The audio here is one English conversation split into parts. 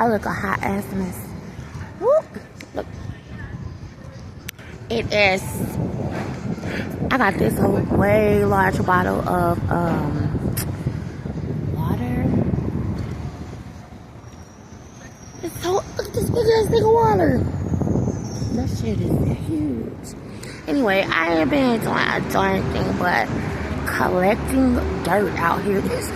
I look a hot ass mess. Whoop. Look. It is. I got this way large bottle of water. It's so, look at this big ass thing of water. That shit is huge. Anyway, I ain't been doing a darn thing but collecting dirt out here. There's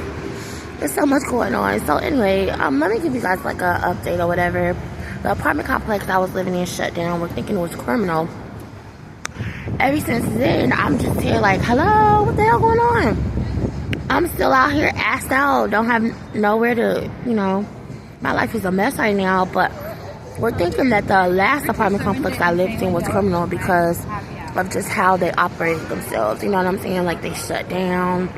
so much going on. So anyway, let me give you guys like a update or whatever. The apartment complex I was living in shut down. We're thinking it was criminal. Ever since then, I'm just here like, hello, what the hell going on? I'm still out here assed out. Don't have nowhere to, you know, my life is a mess right now. But we're thinking that the last apartment complex I lived in was criminal because of just how they operated themselves. You know what I'm saying? Like, they shut down.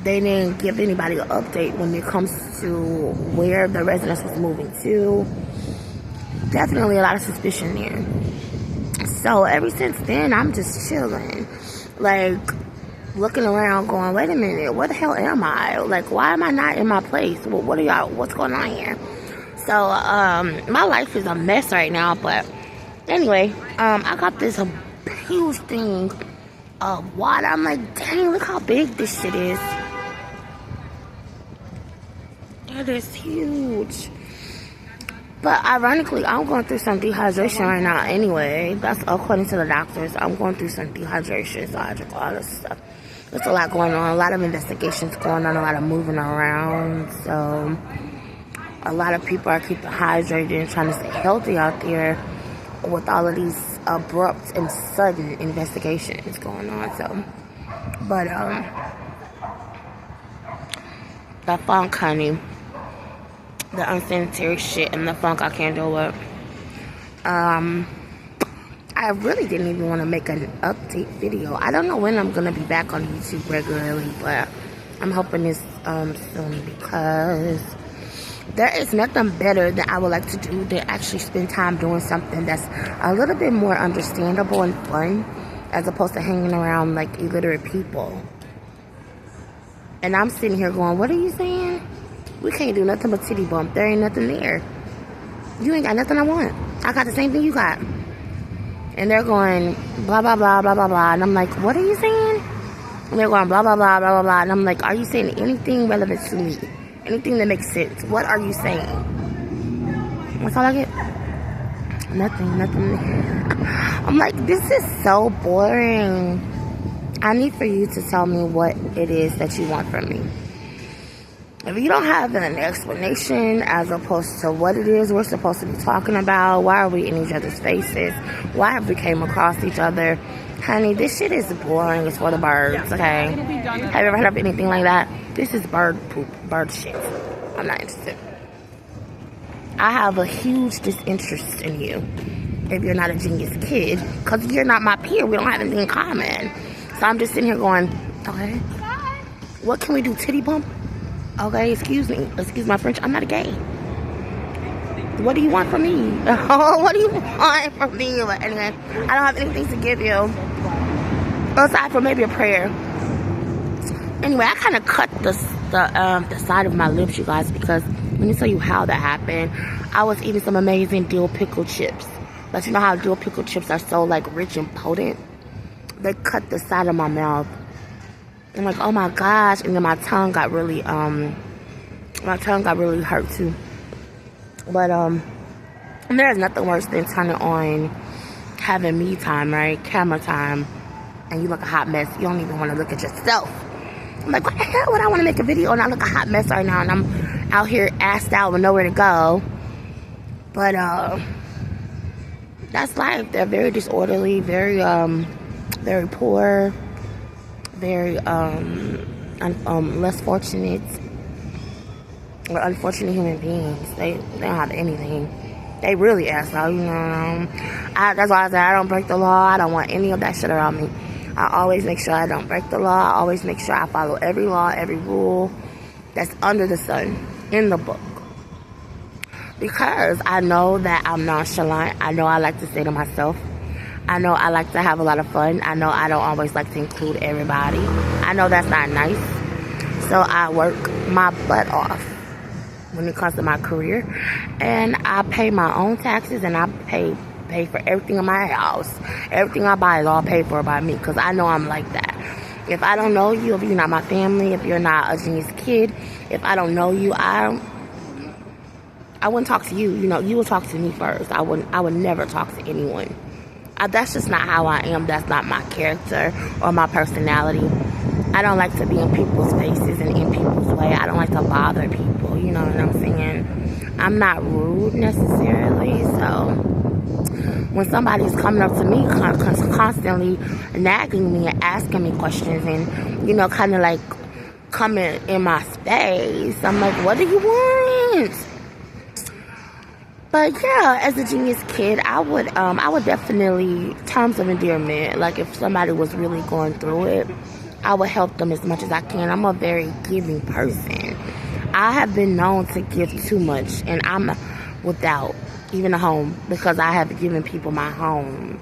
They didn't give anybody an update when it comes to where the residents was moving to. Definitely a lot of suspicion there. So ever since then, I'm just chilling. Like, looking around going, wait a minute, where the hell am I? Like, why am I not in my place? Well, what are y'all, what's going on here? So, my life is a mess right now. But anyway, I got this huge thing of water. I'm like, dang, look how big this shit is. It is huge. But ironically, I'm going through some dehydration right now anyway. That's according to the doctors. I'm going through some dehydration, so I drink all this stuff. There's a lot going on. A lot of investigations going on. A lot of moving around. So, a lot of people are keeping hydrated and trying to stay healthy out there with all of these abrupt and sudden investigations going on. So, but, the funk, honey. The unsanitary shit and the funk I can't deal with. I really didn't even want to make an update video. I don't know when I'm going to be back on YouTube regularly, but I'm hoping this soon because there is nothing better that I would like to do than actually spend time doing something that's a little bit more understandable and fun as opposed to hanging around like illiterate people. And I'm sitting here going, what are you saying? We can't do nothing but titty bump. There ain't nothing there. You ain't got nothing I want. I got the same thing you got. And they're going, blah, blah, blah, blah, blah, blah. And I'm like, what are you saying? And they're going, blah, blah, blah, blah, blah, blah. And I'm like, are you saying anything relevant to me? Anything that makes sense? What are you saying? That's all I get. Nothing. I'm like, this is so boring. I need for you to tell me what it is that you want from me. If you don't have an explanation as opposed to what it is we're supposed to be talking about, why are we in each other's faces? Why have we came across each other? Honey, this shit is boring. It's for the birds, okay? Have you ever heard of anything like that? This is bird poop, bird shit. I'm not interested. I have a huge disinterest in you if you're not a genius kid because you're not my peer. We don't have anything in common. So I'm just sitting here going, okay, what can we do, titty bump? Okay, excuse me. Excuse my French. I'm not a gay. What do you want from me? What do you want from me? But anyway, I don't have anything to give you. Aside from maybe a prayer. Anyway, I kind of cut the side of my lips, you guys, because let me tell you how that happened. I was eating some amazing dill pickle chips. But you know how dill pickle chips are so, like, rich and potent? They cut the side of my mouth. I'm like, oh my gosh. And then my tongue got really hurt too. But there's nothing worse than turning on having me time, right? Camera time. And you look a hot mess. You don't even want to look at yourself. I'm like, what the hell would I want to make a video and I look a hot mess right now and I'm out here assed out with nowhere to go. But that's life. They're very disorderly, very poor. Very less fortunate or unfortunate human beings. They don't have anything. They really ass out, you know. That's why I said I don't break the law. I don't want any of that shit around me. I always make sure I don't break the law. I always make sure I follow every law, every rule that's under the sun in the book. Because I know that I'm nonchalant. I know I like to say to myself, I know I like to have a lot of fun. I know I don't always like to include everybody. I know that's not nice. So I work my butt off when it comes to my career. And I pay my own taxes, and I pay for everything in my house. Everything I buy is all paid for by me, because I know I'm like that. If I don't know you, if you're not my family, if you're not a genius kid, if I don't know you, I wouldn't talk to you. You know, you would talk to me first. I would never talk to anyone. That's just not how I am. That's not my character or my personality. I don't like to be in people's faces and in people's way. I don't like to bother people. You know what I'm saying? I'm not rude necessarily, so when somebody's coming up to me constantly nagging me and asking me questions and, you know, kind of like coming in my space, I'm like, what do you want? But yeah, as a genius kid, I would definitely, terms of endearment, like if somebody was really going through it, I would help them as much as I can. I'm a very giving person. I have been known to give too much, and I'm without even a home, because I have given people my home.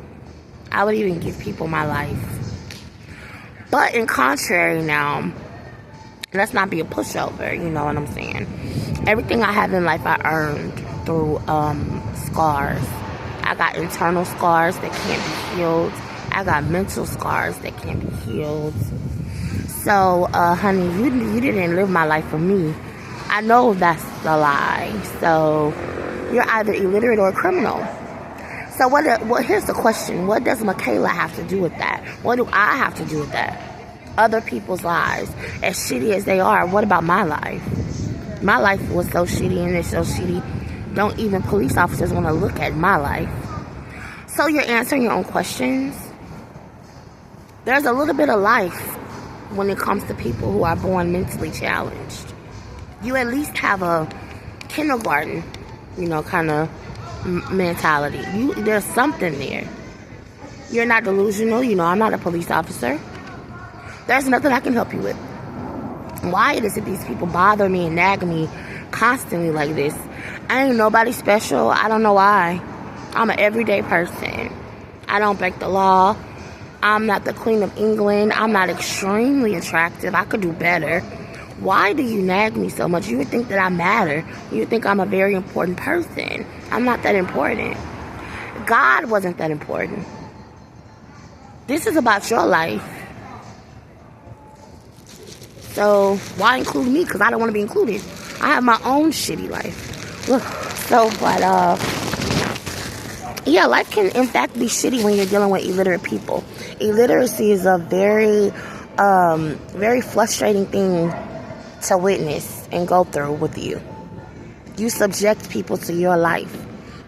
I would even give people my life. But in contrary now, let's not be a pushover, you know what I'm saying? Everything I have in life I earned through scars. I got internal scars that can't be healed. I got mental scars that can't be healed. So, honey, you didn't live my life for me. I know that's a lie. So, you're either illiterate or a criminal. So, here's the question. What does Michaela have to do with that? What do I have to do with that? Other people's lives, as shitty as they are, what about my life? My life was so shitty, and it's so shitty. Don't even police officers want to look at my life. So you're answering your own questions. There's a little bit of life when it comes to people who are born mentally challenged. You at least have a kindergarten, you know, kind of mentality. There's something there. You're not delusional. You know, I'm not a police officer. There's nothing I can help you with. Why is it these people bother me and nag me constantly like this? I ain't nobody special. I don't know why. I'm an everyday person. I don't break the law. I'm not the Queen of England. I'm not extremely attractive. I could do better. Why do you nag me so much? You would think that I matter. You would think I'm a very important person. I'm not that important. God wasn't that important. This is about your life. So why include me? Because I don't want to be included. I have my own shitty life. So, but, yeah, life can, in fact, be shitty when you're dealing with illiterate people. Illiteracy is a very, very frustrating thing to witness and go through with you. You subject people to your life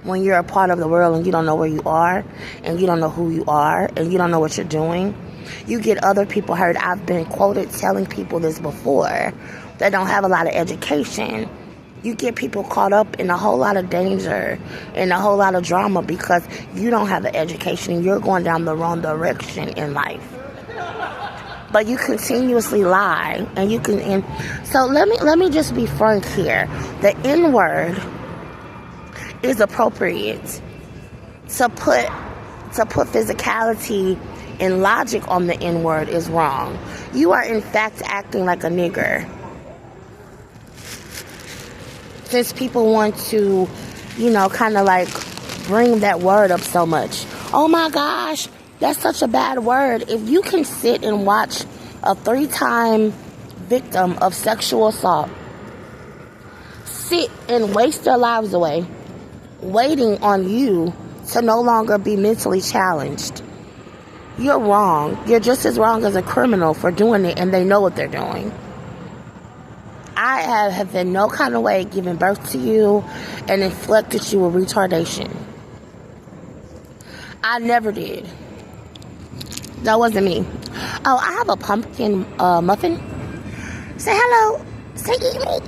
when you're a part of the world and you don't know where you are, and you don't know who you are, and you don't know what you're doing. You get other people hurt. I've been quoted telling people this before that don't have a lot of education. You get people caught up in a whole lot of danger and a whole lot of drama because you don't have the education and you're going down the wrong direction in life. But you continuously lie, and you can. And so let me just be frank here. The N-word is appropriate. To put physicality and logic on the N-word is wrong. You are in fact acting like a nigger. Since people want to, you know, kind of like bring that word up so much. Oh my gosh, that's such a bad word. If you can sit and watch a 3-time victim of sexual assault sit and waste their lives away, waiting on you to no longer be mentally challenged, you're wrong. You're just as wrong as a criminal for doing it, and they know what they're doing. I have in no kind of way given birth to you and inflicted you with retardation. I never did. That wasn't me. Oh, I have a pumpkin muffin. Say hello. Say eat me.